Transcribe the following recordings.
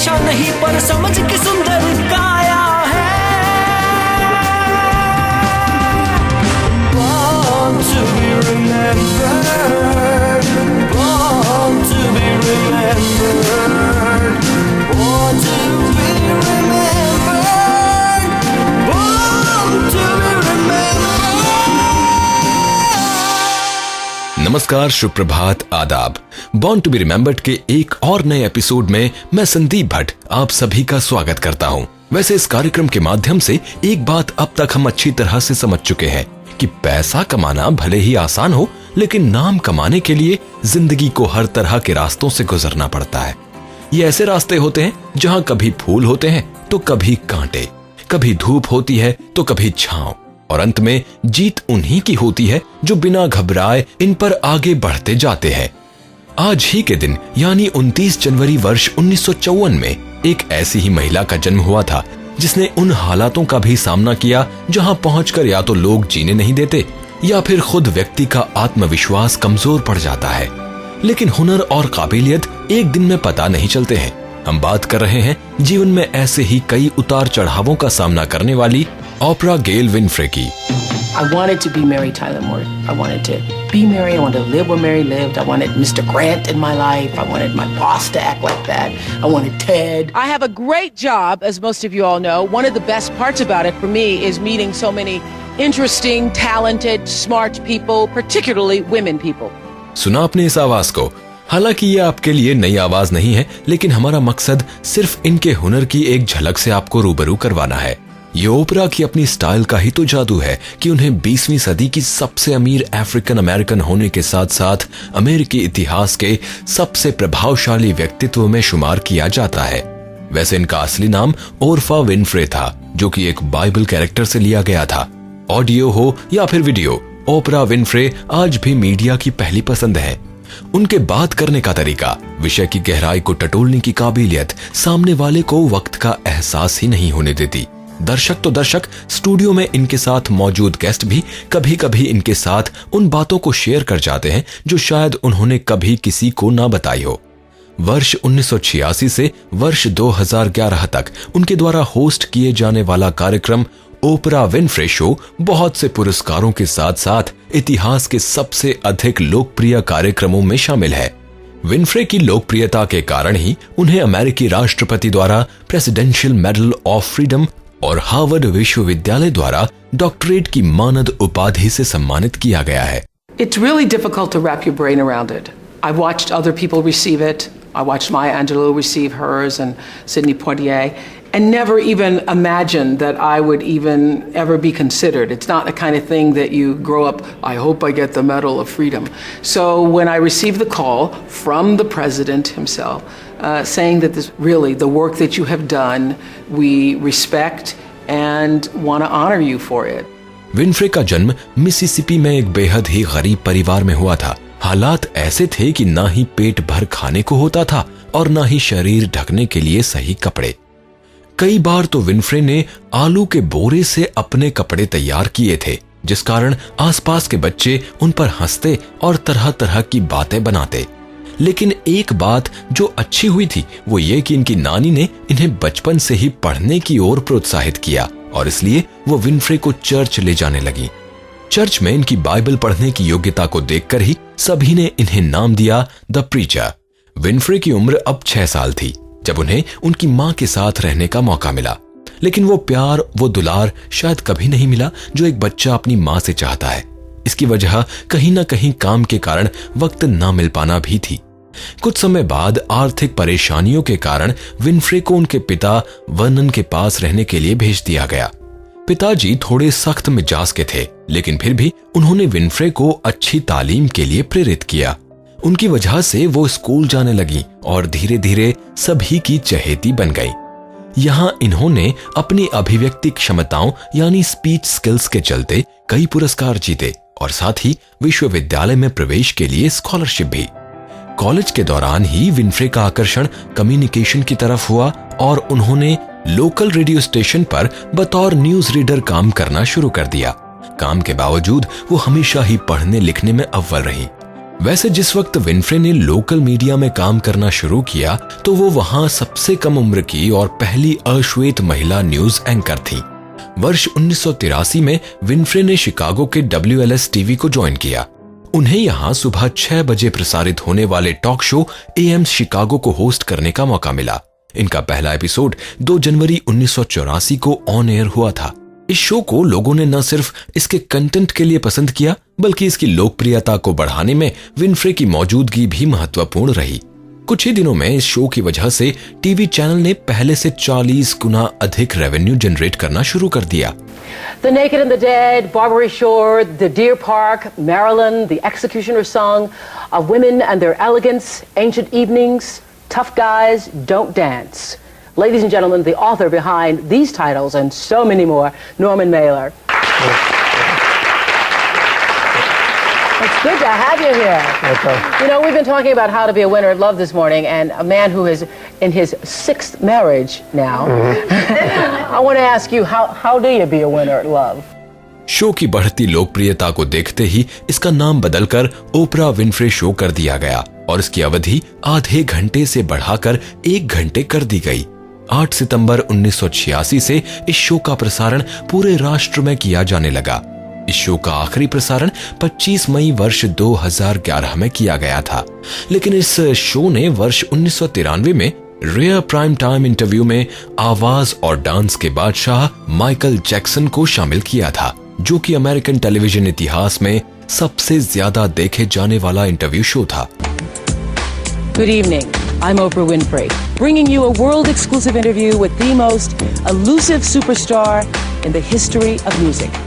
हमेशा नहीं पर समझ की सुंदर काया है। Born to be remembered, born to be remembered, born to be remembered, born to be remembered। नमस्कार, सुप्रभात, आदाब। बॉर्न टू बी रिमेम्बर्ड के एक और नए एपिसोड में मैं संदीप भट्ट आप सभी का स्वागत करता हूं। वैसे इस कार्यक्रम के माध्यम से एक बात अब तक हम अच्छी तरह से समझ चुके हैं कि पैसा कमाना भले ही आसान हो, लेकिन नाम कमाने के लिए जिंदगी को हर तरह के रास्तों से गुजरना पड़ता है। ये ऐसे रास्ते होते हैं जहां कभी फूल होते हैं तो कभी कांटे, कभी धूप होती है तो कभी छांव, और अंत में जीत उन्हीं की होती है जो बिना घबराए इन पर आगे बढ़ते जाते हैं। आज ही के दिन यानी 29 जनवरी वर्ष 1954 में एक ऐसी ही महिला का जन्म हुआ था जिसने उन हालातों का भी सामना किया जहां पहुंचकर या तो लोग जीने नहीं देते या फिर खुद व्यक्ति का आत्मविश्वास कमजोर पड़ जाता है। लेकिन हुनर और काबिलियत एक दिन में पता नहीं चलते हैं। हम बात कर रहे हैं जीवन में ऐसे ही कई उतार चढ़ावों का सामना करने वाली ओपरा गेल विनफ्रे की। I wanted to be Mary Tyler Moore. I wanted to be Mary. I wanted to live where Mary lived. I wanted Mr. Grant in my life. I wanted my boss to act like that. I wanted Ted. I have a great job, as most of you all know. One of the best parts about it for me is meeting so many interesting, talented, smart people, particularly women people. सुना आपने इस आवाज को? हालांकि ये आपके लिए नई आवाज नहीं है, लेकिन हमारा मकसद सिर्फ इनके हुनर की एक झलक से आपको रूबरू करवाना है। ये ओपरा की अपनी स्टाइल का ही तो जादू है कि उन्हें 20वीं सदी की सबसे अमीर अफ्रीकन अमेरिकन होने के साथ साथ अमेरिकी इतिहास के सबसे प्रभावशाली व्यक्तित्व में शुमार किया जाता है। वैसे इनका असली नाम ओरफा विनफ्रे था, जो कि एक बाइबल कैरेक्टर से लिया गया था। ऑडियो हो या फिर वीडियो, ओपरा विनफ्रे आज भी मीडिया की पहली पसंद है। उनके बात करने का तरीका, विषय की गहराई को टटोलने की काबिलियत सामने वाले को वक्त का एहसास ही नहीं होने देती। दर्शक तो दर्शक, स्टूडियो में इनके साथ मौजूद गेस्ट भी कभी कभी इनके साथ उन बातों को शेयर कर जाते हैं जो शायद उन्होंने कभी किसी को ना बताई हो। वर्ष 1986 से वर्ष 2011 तक उनके द्वारा होस्ट किए जाने वाला कार्यक्रम ओपरा विनफ्रे शो बहुत से पुरस्कारों के साथ साथ इतिहास के सबसे अधिक लोकप्रिय कार्यक्रमों में शामिल है। विनफ्रे की लोकप्रियता के कारण ही उन्हें अमेरिकी राष्ट्रपति द्वारा प्रेसिडेंशियल मेडल ऑफ फ्रीडम और हार्वर्ड विश्वविद्यालय द्वारा डॉक्टरेट की मानद उपाधि से सम्मानित किया गया है। It's really difficult to wrap your brain around it. I watched other people receive it. I watched Maya Angelou receive hers and Sidney Poitier, and never even imagined that I would even ever be considered. It's not the kind of thing that you grow up, I hope I get the Medal of Freedom. So when I received the call from the president himself, saying that this really, the work that you have done, we respect and want to honor you for it. Winfrey का जन्म Mississippi में एक बेहद ही गरीब परिवार में हुआ था। हालात ऐसे थे कि ना ही पेट भर खाने को होता था और ना ही शरीर ढकने के लिए सही कपड़े। कई बार तो विनफ्रे ने आलू के बोरे से अपने कपड़े तैयार किए थे, जिस कारण आसपास के बच्चे उन पर हंसते और तरह तरह की बातें बनाते। लेकिन एक बात जो अच्छी हुई थी वो ये कि इनकी नानी ने इन्हें बचपन से ही पढ़ने की ओर प्रोत्साहित किया और इसलिए वो विनफ्रे को चर्च ले जाने लगी। चर्च में इनकी बाइबल पढ़ने की योग्यता को देखकर ही सभी ने इन्हें नाम दिया द प्रीचर। विनफ्रे की उम्र अब 6 साल थी जब उन्हें उनकी मां के साथ रहने का मौका मिला, लेकिन वो प्यार, वो दुलार शायद कभी नहीं मिला जो एक बच्चा अपनी मां से चाहता है। इसकी वजह कहीं ना कहीं काम के कारण वक्त ना मिल पाना भी थी। कुछ समय बाद आर्थिक परेशानियों के कारण विनफ्रे को उनके पिता वर्नन के पास रहने के लिए भेज दिया गया। पिताजी थोड़े सख्त मिजाज के थे, लेकिन फिर भी उन्होंने विनफ्रे को अच्छी तालीम के लिए प्रेरित किया। उनकी वजह से वो स्कूल जाने लगी और धीरे धीरे सभी की चहेती बन गई। यहाँ इन्होंने अपनी अभिव्यक्ति क्षमताओं यानी स्पीच स्किल्स के चलते कई पुरस्कार जीते और साथ ही विश्वविद्यालय में प्रवेश के लिए स्कॉलरशिप भी। कॉलेज के दौरान ही विनफ्रे का आकर्षण कम्युनिकेशन की तरफ हुआ और उन्होंने लोकल रेडियो स्टेशन पर बतौर न्यूज रीडर काम करना शुरू कर दिया। काम के बावजूद वो हमेशा ही पढ़ने लिखने में अव्वल रही। वैसे जिस वक्त विनफ्रे ने लोकल मीडिया में काम करना शुरू किया तो वो वहां सबसे कम उम्र की और पहली अश्वेत महिला न्यूज एंकर थी। वर्ष 1983 में विनफ्रे ने शिकागो के WLS टीवी को ज्वाइन किया। उन्हें यहां सुबह 6 बजे प्रसारित होने वाले टॉक शो AM शिकागो को होस्ट करने का मौका मिला। इनका पहला एपिसोड 2 जनवरी 1984 को ऑन एयर हुआ था। इस शो को लोगों ने न सिर्फ इसके कंटेंट के लिए पसंद किया बल्कि इसकी लोकप्रियता को बढ़ाने में विनफ्रे की मौजूदगी भी महत्वपूर्ण रही। कुछ ही दिनों में इस शो की वजह से टीवी चैनल ने पहले से 40 गुना अधिक रेवेन्यू जनरेट करना शुरू कर दिया। The Naked and the Dead, Barbary Shore, The Deer Park, Marilyn, The Executioner Song, Of Women and Their Elegance, Ancient Evenings, Tough Guys, Don't Dance. Ladies and gentlemen, the author behind these titles and so many more, Norman Mailer. It's good to have you here. Okay. You know, we've been talking about how to be a winner at love this morning, and a man who is in his 6th marriage now. I want to ask you, how do you be a winner at love? Show की बढ़ती लोकप्रियता को देखते ही इसका नाम बदलकर Oprah Winfrey show कर दिया गया और इसकी अवधि आधे घंटे से बढ़ाकर 1 घंटे कर दी गई। 8 सितंबर 1986 से इस शो का प्रसारण पूरे राष्ट्र में किया जाने लगा। इस शो का आखिरी प्रसारण 25 मई वर्ष 2011 में किया गया था, लेकिन इस शो ने वर्ष 1993 में रेयर प्राइम टाइम इंटरव्यू में आवाज और डांस के बादशाह माइकल जैक्सन को शामिल किया था, जो कि अमेरिकन टेलीविजन इतिहास में सबसे ज्यादा देखे जाने वाला इंटरव्यू शो था। Good evening. I'm Oprah Winfrey, bringing you a world-exclusive interview with the most elusive superstar in the history of music,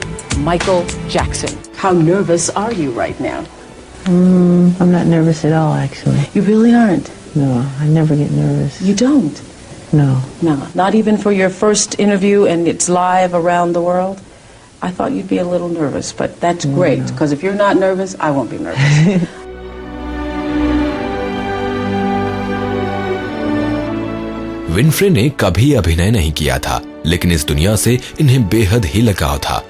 Michael Jackson. How nervous are you right now? I'm not nervous at all, actually. You really aren't? No, I never get nervous. You don't? No. No, not even for your first interview and it's live around the world? I thought you'd be a little nervous, but that's great, because if you're not nervous, I won't be nervous. Winfrey ने कभी अभिनय नहीं किया था, लेकिन इस दुनिया से इन्हें बेहद ही लगाव था।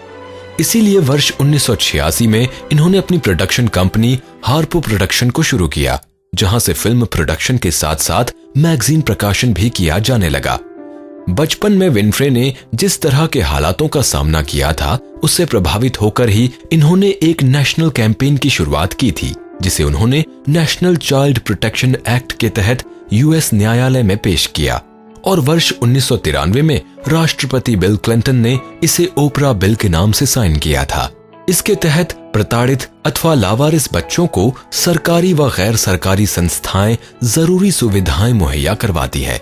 इसीलिए वर्ष 1986 में इन्होंने अपनी प्रोडक्शन कंपनी हार्पो प्रोडक्शन को शुरू किया, जहां से फिल्म प्रोडक्शन के साथ साथ मैगजीन प्रकाशन भी किया जाने लगा। बचपन में विनफ्रे ने जिस तरह के हालातों का सामना किया था, उससे प्रभावित होकर ही इन्होंने एक नेशनल कैंपेन की शुरुआत की थी, जिसे उन्होंने नेशनल चाइल्ड प्रोटेक्शन एक्ट के तहत US न्यायालय में पेश किया और वर्ष 1993 में राष्ट्रपति बिल क्लिंटन ने इसे ओपरा बिल के नाम से साइन किया था। इसके तहत प्रताड़ित अथवा लावारिस बच्चों को सरकारी व गैर सरकारी संस्थाएं जरूरी सुविधाएं मुहैया करवाती हैं।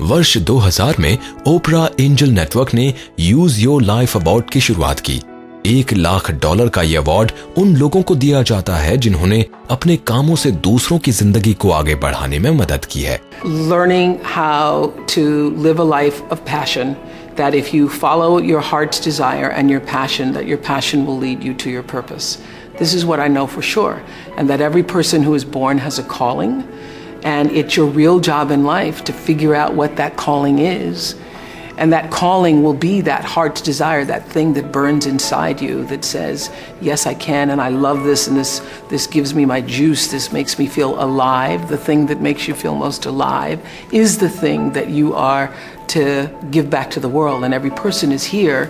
वर्ष 2000 में ओपरा एंजल नेटवर्क ने यूज योर लाइफ अवार्ड की शुरुआत की। $1 लाख का यह अवार्ड उन लोगों को दिया जाता है जिन्होंने अपने कामों से दूसरों की जिंदगी को आगे बढ़ाने में मदद की है। Learning how to live a life of passion, that if you follow your heart's desire and your passion, that your passion will lead you to your purpose. This is what I know for sure, and that every person who is born has a calling, and it's your real job in life to figure out what that calling is. And that calling will be that heart's desire, that thing that burns inside you that says, yes, I can, and I love this, and this gives me my juice, this makes me feel alive. The thing that makes you feel most alive is the thing that you are to give back to the world. And every person is here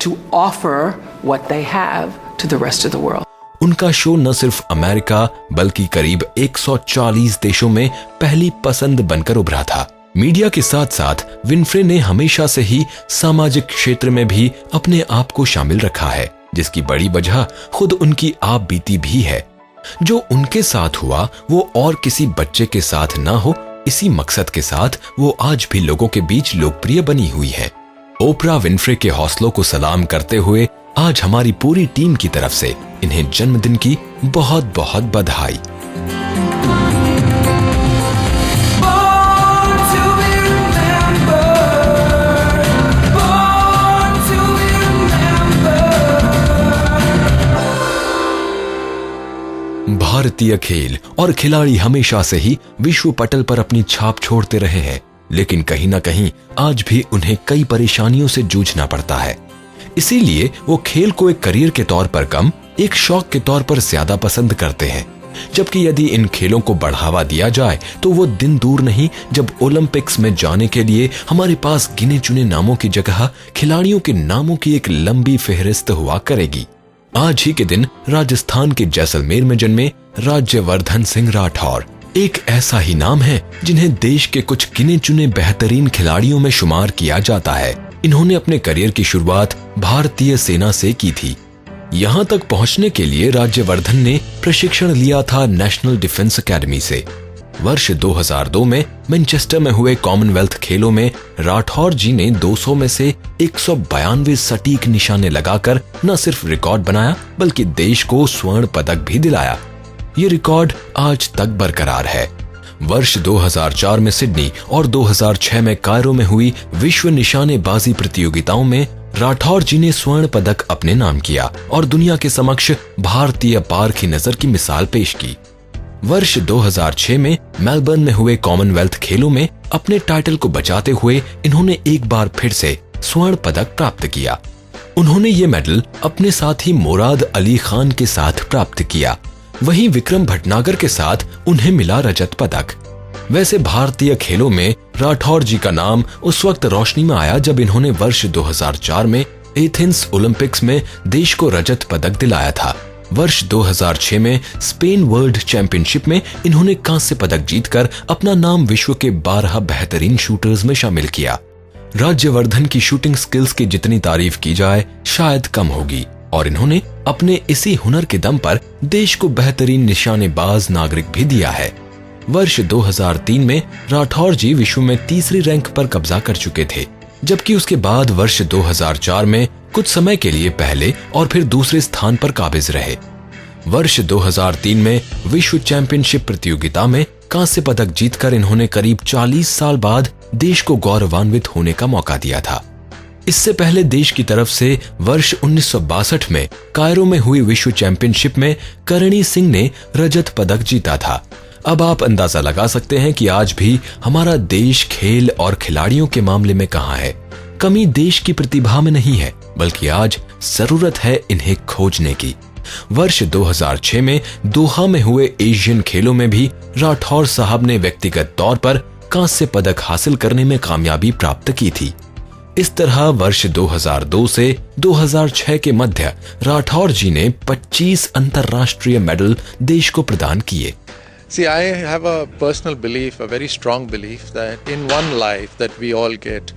to offer what they have to the rest of the world. उनका show न सिर्फ America बल्कि करीब 140 देशों में पहली पसंद बनकर उभरा था। मीडिया के साथ साथ विनफ्रे ने हमेशा से ही सामाजिक क्षेत्र में भी अपने आप को शामिल रखा है, जिसकी बड़ी वजह खुद उनकी आप बीती भी है। जो उनके साथ हुआ वो और किसी बच्चे के साथ ना हो, इसी मकसद के साथ वो आज भी लोगों के बीच लोकप्रिय बनी हुई है। ओपरा विनफ्रे के हौसलों को सलाम करते हुए आज हमारी पूरी टीम की तरफ से इन्हें जन्मदिन की बहुत बहुत बधाई। भारतीय खेल और खिलाड़ी हमेशा से ही विश्व पटल पर अपनी छाप छोड़ते रहे हैं, लेकिन कहीं ना कहीं आज भी उन्हें कई परेशानियों से जूझना पड़ता है। इसीलिए वो खेल को एक करियर के तौर पर कम, एक शौक के तौर पर ज्यादा पसंद करते हैं। जबकि यदि इन खेलों को बढ़ावा दिया जाए तो वो दिन दूर नहीं जब ओलंपिक्स में जाने के लिए हमारे पास गिने चुने नामों की जगह खिलाड़ियों के नामों की एक लंबी फेहरिस्त हुआ करेगी। आज ही के दिन राजस्थान के जैसलमेर में जन्मे राज्यवर्धन सिंह राठौर एक ऐसा ही नाम है जिन्हें देश के कुछ गिने चुने बेहतरीन खिलाड़ियों में शुमार किया जाता है। इन्होंने अपने करियर की शुरुआत भारतीय सेना से की थी। यहाँ तक पहुँचने के लिए राज्यवर्धन ने प्रशिक्षण लिया था नेशनल डिफेंस एकेडमी से। वर्ष 2002 में मैनचेस्टर में हुए कॉमनवेल्थ खेलों में राठौर जी ने 200 में से 192 सटीक निशाने लगाकर न सिर्फ रिकॉर्ड बनाया बल्कि देश को स्वर्ण पदक भी दिलाया। ये रिकॉर्ड आज तक बरकरार है। वर्ष 2004 में सिडनी और 2006 में कायरो में हुई विश्व निशानेबाजी प्रतियोगिताओं में राठौर जी ने स्वर्ण पदक अपने नाम किया और दुनिया के समक्ष भारतीय पारखी नजर की मिसाल पेश की। वर्ष 2006 में मेलबर्न में हुए कॉमनवेल्थ खेलों में अपने टाइटल को बचाते हुए इन्होंने एक बार फिर से स्वर्ण पदक प्राप्त किया। उन्होंने ये मेडल अपने साथी मुराद अली खान के साथ प्राप्त किया। वहीं विक्रम भटनागर के साथ उन्हें मिला रजत पदक। वैसे भारतीय खेलों में राठौर जी का नाम उस वक्त रोशनी में आया जब इन्होंने वर्ष 2004 में एथेंस ओलंपिक्स में देश को रजत पदक दिलाया था। वर्ष 2006 में स्पेन वर्ल्ड चैंपियनशिप में इन्होंने कांस्य पदक जीतकर अपना नाम विश्व के 12 बेहतरीन शूटर्स में शामिल किया। राज्यवर्धन की शूटिंग स्किल्स की जितनी तारीफ की जाए शायद कम होगी और इन्होंने अपने इसी हुनर के दम पर देश को बेहतरीन निशानेबाज नागरिक भी दिया है। वर्ष 2003 में राठौर जी विश्व में तीसरी रैंक पर कब्जा कर चुके थे, जबकि उसके बाद वर्ष 2004 में कुछ समय के लिए पहले और फिर दूसरे स्थान पर काबिज रहे। वर्ष 2003 में विश्व चैंपियनशिप प्रतियोगिता में कांस्य पदक जीतकर इन्होंने करीब 40 साल बाद देश को गौरवान्वित होने का मौका दिया था। इससे पहले देश की तरफ से वर्ष 1962 में कायरो में हुई विश्व चैंपियनशिप में करणी सिंह ने रजत पदक जीता था। अब आप अंदाजा लगा सकते हैं कि आज भी हमारा देश खेल और खिलाड़ियों के मामले में कहां है। कमी देश की प्रतिभा में नहीं है, बल्कि आज जरूरत है इन्हें खोजने की। वर्ष 2006 में दोहा में हुए एशियन खेलों में भी राठौर साहब ने व्यक्तिगत तौर पर कांस्य पदक हासिल करने में कामयाबी प्राप्त की थी। इस तरह वर्ष 2002 से 2006 के मध्य राठौर जी ने 25 अंतर्राष्ट्रीय मेडल देश को प्रदान किए। See, I have a personal belief, a very strong belief that in one life that we all get,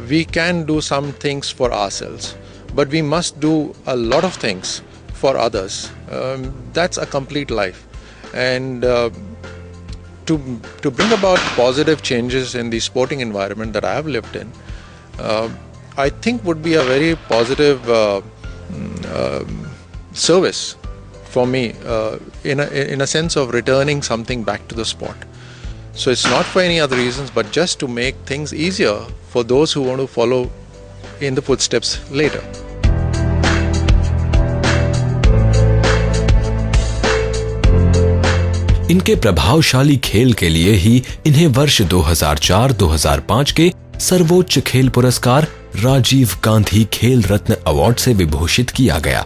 we can do some things for ourselves, but we must do a lot of things for others. That's a complete life. And to bring about positive changes in the sporting environment that I have lived in, I think would be a very positive service for me, in a sense of returning something back to the sport. So it's not for any other reasons, but just to make things easier for those who want to follow in the footsteps later. इनके प्रभावशाली खेल के लिए ही इन्हें वर्ष 2004-2005 के सर्वोच्च खेल पुरस्कार राजीव गांधी खेल रत्न अवार्ड से विभूषित किया गया,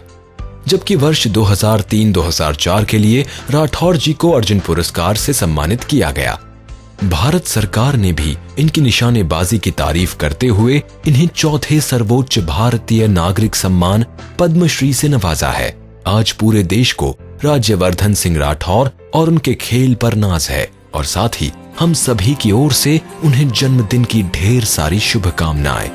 जबकि वर्ष 2003-2004 के लिए राठौर जी को अर्जुन पुरस्कार से सम्मानित किया गया। भारत सरकार ने भी इनकी निशानेबाजी की तारीफ करते हुए इन्हें चौथे सर्वोच्च भारतीय नागरिक सम्मान पद्मश्री से नवाजा है। आज पूरे देश को राज्यवर्धन सिंह राठौर और उनके खेल पर नाज है और साथ ही हम सभी की ओर से उन्हें जन्मदिन की ढेर सारी शुभकामनाएं।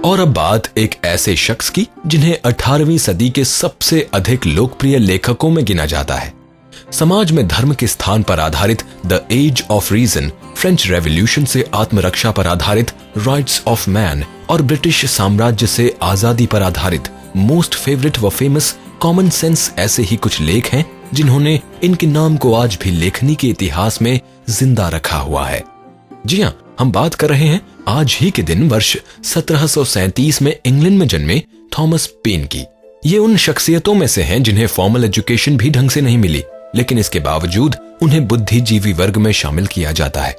और अब बात एक ऐसे शख्स की जिन्हें 18वीं सदी के सबसे अधिक लोकप्रिय लेखकों में गिना जाता है। समाज में धर्म के स्थान पर आधारित the age of reason, French revolution से आत्मरक्षा पर आधारित राइट्स ऑफ मैन और ब्रिटिश साम्राज्य से आजादी पर आधारित मोस्ट फेवरेट व फेमस कॉमन सेंस ऐसे ही कुछ लेख हैं जिन्होंने इनके नाम को आज भी लेखनी के इतिहास में जिंदा रखा हुआ है। जी हाँ, हम बात कर रहे हैं आज ही के दिन वर्ष 1737 में इंग्लैंड में जन्मे थॉमस पेन की। ये उन शख्सियतों में से हैं जिन्हें फॉर्मल एजुकेशन भी ढंग से नहीं मिली, लेकिन इसके बावजूद उन्हें बुद्धिजीवी वर्ग में शामिल किया जाता है।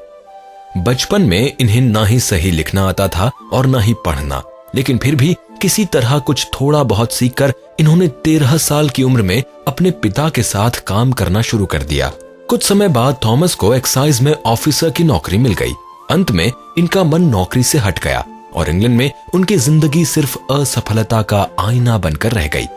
बचपन में इन्हें ना ही सही लिखना आता था और ना ही पढ़ना, लेकिन फिर भी किसी तरह कुछ थोड़ा बहुत सीखकर इन्होंने 13 साल की उम्र में अपने पिता के साथ काम करना शुरू कर दिया। कुछ समय बाद थॉमस को एक्साइज में ऑफिसर की नौकरी मिल गई। अंत में इनका मन नौकरी से हट गया और इंग्लैंड में उनकी जिंदगी सिर्फ असफलता का आईना बनकर रह गई।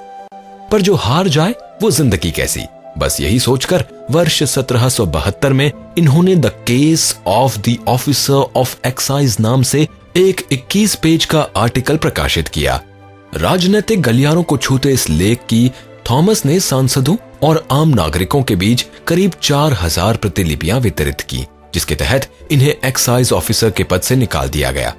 पर जो हार जाए वो जिंदगी कैसी, बस यही सोचकर वर्ष 1772 में इन्होंने the case of the officer of excise नाम से एक 21 पेज का आर्टिकल प्रकाशित किया। राजनीतिक गलियारों को छूते इस लेख की थॉमस ने सांसदों और आम नागरिकों के बीच करीब 4000 प्रतिलिपियां वितरित की, जिसके तहत इन्हें एक्साइज ऑफिसर के पद से निकाल दिया गया।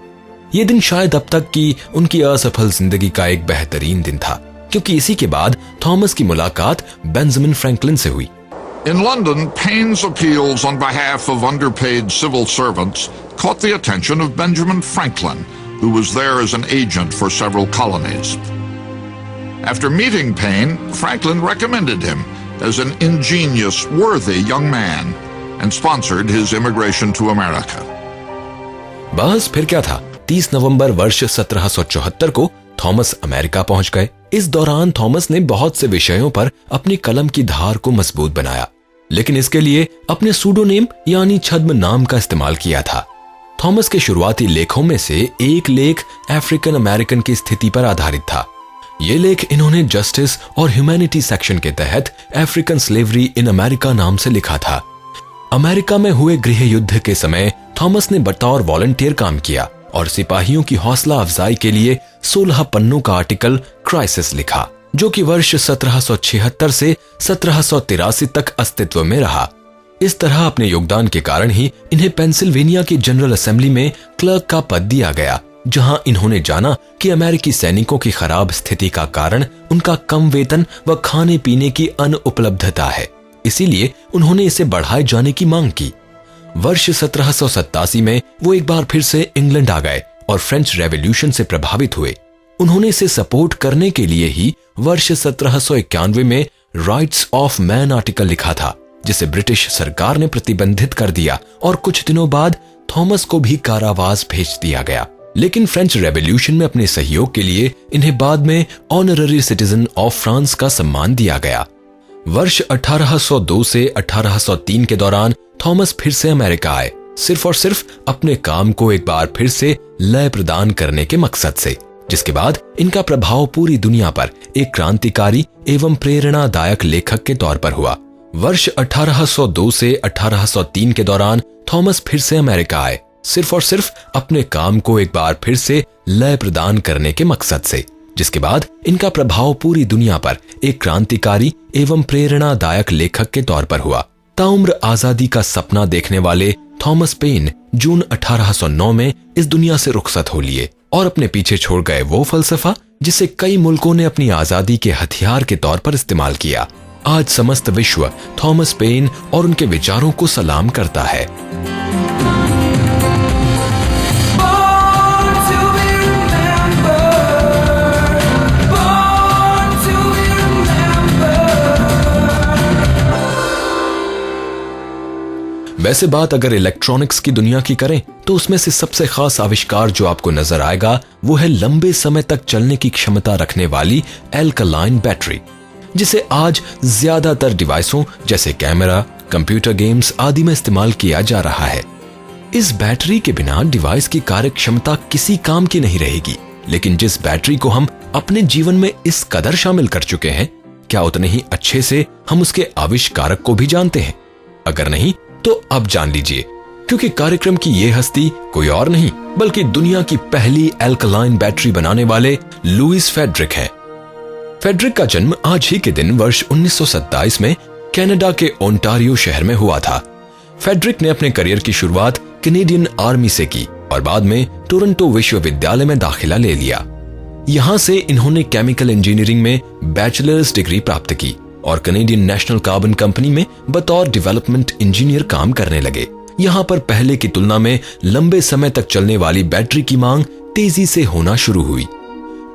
ये दिन शायद अब तक की उनकी असफल जिंदगी का एक बेहतरीन दिन था, क्योंकि इसी के बाद थॉमस की मुलाकात बेंजामिन फ्रैंकलिन से हुई। In London, Paine's appeals on behalf of underpaid civil servants caught the attention of Benjamin Franklin, who was there as an agent for several colonies. After meeting Paine, Franklin recommended him as an ingenious, worthy young man and sponsored his immigration to America. बस फिर क्या था, 30 नवंबर वर्ष 1774 को Thomas America पहुंच गए। इस दौरान थॉमस ने बहुत से विषयों पर अपनी कलम की धार को मजबूत बनाया, लेकिन इसके लिए अपने सूडोनेम यानी छद्म नाम का इस्तेमाल किया था। थॉमस के शुरुआती लेखों में से एक लेख अफ्रीकन अमेरिकन की स्थिति पर आधारित था। ये लेख इन्होंने जस्टिस और ह्यूमैनिटी सेक्शन के तहत अफ्रीकन स्लेवरी इन अमेरिका नाम से लिखा था। अमेरिका में हुए गृह युद्ध के समय थॉमस ने बतौर वॉलंटियर काम किया और सिपाहियों की हौसला अफजाई के लिए 16 पन्नों का आर्टिकल क्राइसिस लिखा, जो कि वर्ष 1776 से 1783 तक अस्तित्व में रहा। इस तरह अपने योगदान के कारण ही इन्हें पेंसिल्वेनिया की जनरल असेंबली में क्लर्क का पद दिया गया, जहां इन्होंने जाना कि अमेरिकी सैनिकों की खराब स्थिति का कारण उनका कम वेतन व खाने पीने की अनुपलब्धता है। इसीलिए उन्होंने इसे बढ़ाए जाने की मांग की। वर्ष 1787 में वो एक बार फिर से इंग्लैंड आ गए और फ्रेंच रेवोल्यूशन से प्रभावित हुए। उन्होंने इसे सपोर्ट करने के लिए ही वर्ष 1791 में राइट्स ऑफ मैन आर्टिकल लिखा था, जिसे ब्रिटिश सरकार ने प्रतिबंधित कर दिया और कुछ दिनों बाद थॉमस को भी कारावास भेज दिया गया। लेकिन फ्रेंच रेवोल्यूशन में अपने सहयोग के लिए इन्हें बाद में ऑनररी सिटीजन ऑफ फ्रांस का सम्मान दिया गया। वर्ष 1802 से 1803 के दौरान थॉमस फिर से अमेरिका आए, सिर्फ और सिर्फ अपने काम को एक बार फिर से लय प्रदान करने के मकसद से, जिसके बाद इनका प्रभाव पूरी दुनिया पर एक क्रांतिकारी एवं प्रेरणादायक लेखक के तौर पर हुआ। वर्ष 1802 से 1803 के दौरान थॉमस फिर से अमेरिका आए, सिर्फ और सिर्फ अपने काम को एक बार फिर से लय प्रदान करने के मकसद से, जिसके बाद इनका प्रभाव पूरी दुनिया पर एक क्रांतिकारी एवं प्रेरणादायक लेखक के तौर पर हुआ। ताउम्र आजादी का सपना देखने वाले थॉमस पेन जून 1809 में इस दुनिया से रुखसत हो लिए और अपने पीछे छोड़ गए वो फलसफा जिसे कई मुल्कों ने अपनी आजादी के हथियार के तौर पर इस्तेमाल किया। आज समस्त विश्व थॉमस पेन और उनके विचारों को सलाम करता है। वैसे बात अगर इलेक्ट्रॉनिक्स की दुनिया की करें तो उसमें से सबसे खास आविष्कार जो आपको नजर आएगा वो है लंबे समय तक चलने की क्षमता रखने वाली एल्कलाइन बैटरी, जिसे आज ज्यादातर डिवाइसों जैसे कैमरा, कंप्यूटर गेम्स आदि में इस्तेमाल किया जा रहा है। इस बैटरी के बिना डिवाइस की कार्य क्षमता किसी काम की नहीं रहेगी, लेकिन जिस बैटरी को हम अपने जीवन में इस कदर शामिल कर चुके हैं, क्या उतने ही अच्छे से हम उसके आविष्कारक को भी जानते हैं? अगर नहीं तो अब जान लीजिए, क्योंकि कार्यक्रम की ये हस्ती कोई और नहीं बल्कि दुनिया की पहली एल्कलाइन बैटरी बनाने वाले लुइस फेडरिक हैं। फेडरिक का जन्म आज ही के दिन वर्ष 1927 में कनाडा के ओंटारियो शहर में हुआ था। फेडरिक ने अपने करियर की शुरुआत कैनेडियन आर्मी से की और बाद में टोरंटो विश्वविद्यालय में दाखिला ले लिया। यहां से इन्होंने केमिकल इंजीनियरिंग में बैचलर्स डिग्री प्राप्त की और कैनेडियन नेशनल कार्बन कंपनी में बतौर डेवलपमेंट इंजीनियर काम करने लगे। यहाँ पर पहले की तुलना में लंबे समय तक चलने वाली बैटरी की मांग तेजी से होना शुरू हुई।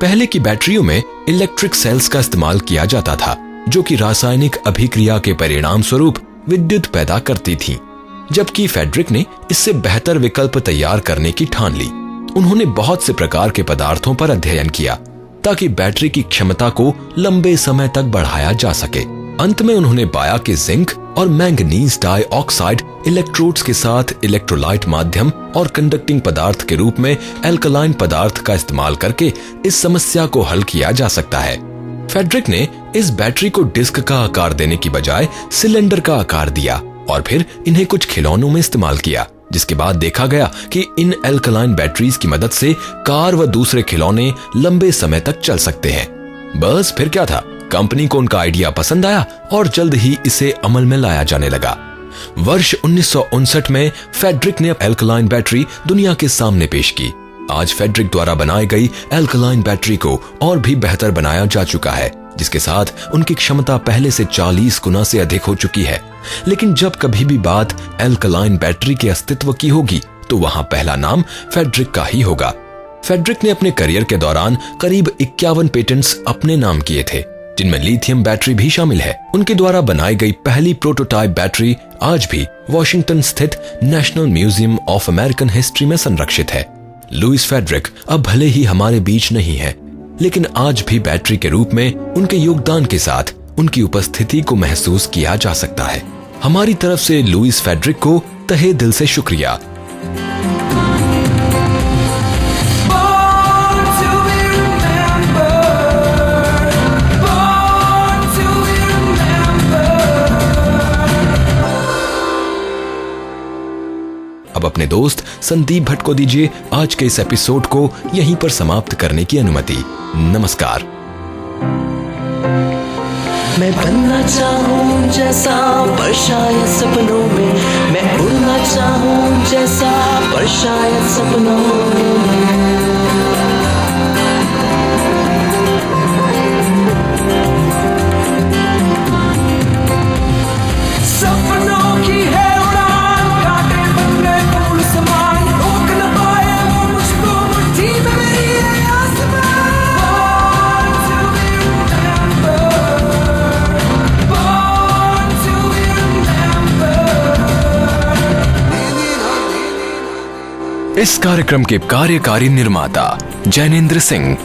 पहले की बैटरियों में इलेक्ट्रिक सेल्स का इस्तेमाल किया जाता था, जो कि रासायनिक अभिक्रिया के परिणाम स्वरूप विद्युत पैदा करती थीं। जबकि फेडरिक ने इससे बेहतर विकल्प तैयार करने की ठान ली। उन्होंने बहुत से प्रकार के पदार्थों पर अध्ययन किया ताकि बैटरी की क्षमता को लंबे समय तक बढ़ाया जा सके। अंत में उन्होंने पाया कि जिंक और मैंगनीज डाइऑक्साइड इलेक्ट्रोड्स के साथ इलेक्ट्रोलाइट माध्यम और कंडक्टिंग पदार्थ के रूप में एल्कलाइन पदार्थ का इस्तेमाल करके इस समस्या को हल किया जा सकता है। फेडरिक ने इस बैटरी को डिस्क का आकार देने की बजाय सिलेंडर का आकार दिया और फिर इन्हें कुछ खिलौनों में इस्तेमाल किया, जिसके बाद देखा गया कि इन एल्कलाइन बैटरीज की मदद से कार व दूसरे खिलौने लंबे समय तक चल सकते हैं। बस फिर क्या था, कंपनी को उनका आइडिया पसंद आया और जल्द ही इसे अमल में लाया जाने लगा। वर्ष 1959 में फेडरिक ने एल्कलाइन बैटरी दुनिया के सामने पेश की। आज फेडरिक द्वारा बनाई गई एल्कलाइन बैटरी को और भी बेहतर बनाया जा चुका है, जिसके साथ उनकी क्षमता पहले से 40 गुना से अधिक हो चुकी है। लेकिन जब कभी भी बात एल्कलाइन बैटरी के अस्तित्व की होगी तो वहां पहला नाम फेडरिक का ही होगा। फेडरिक ने अपने करियर के दौरान करीब 51 पेटेंट्स अपने नाम किए थे, जिनमें लिथियम बैटरी भी शामिल है। उनके द्वारा बनाई गई पहली प्रोटोटाइप बैटरी आज भी वॉशिंगटन स्थित national museum of American history में संरक्षित है। लुइस फेडरिक अब भले ही हमारे बीच नहीं है, लेकिन आज भी बैटरी के रूप में उनके योगदान के साथ उनकी उपस्थिति को महसूस किया जा सकता है। हमारी तरफ से लुइस फेडरिक को तहे दिल से शुक्रिया। अब अपने दोस्त संदीप भट्ट को दीजिए आज के इस एपिसोड को यहीं पर समाप्त करने की अनुमति। नमस्कार। मैं बनना चाहूं जैसा पर शायद सपनों में, मैं उड़ना चाहूं जैसा पर शायद सपनों में। सपनों की है उड़ान, कांटे बनने फूल समान, रोक न पाए वो मुझको मुट्ठी में मेरी है आसमान। इस कार्यक्रम के कार्यकारी निर्माता जैनेंद्र सिंह,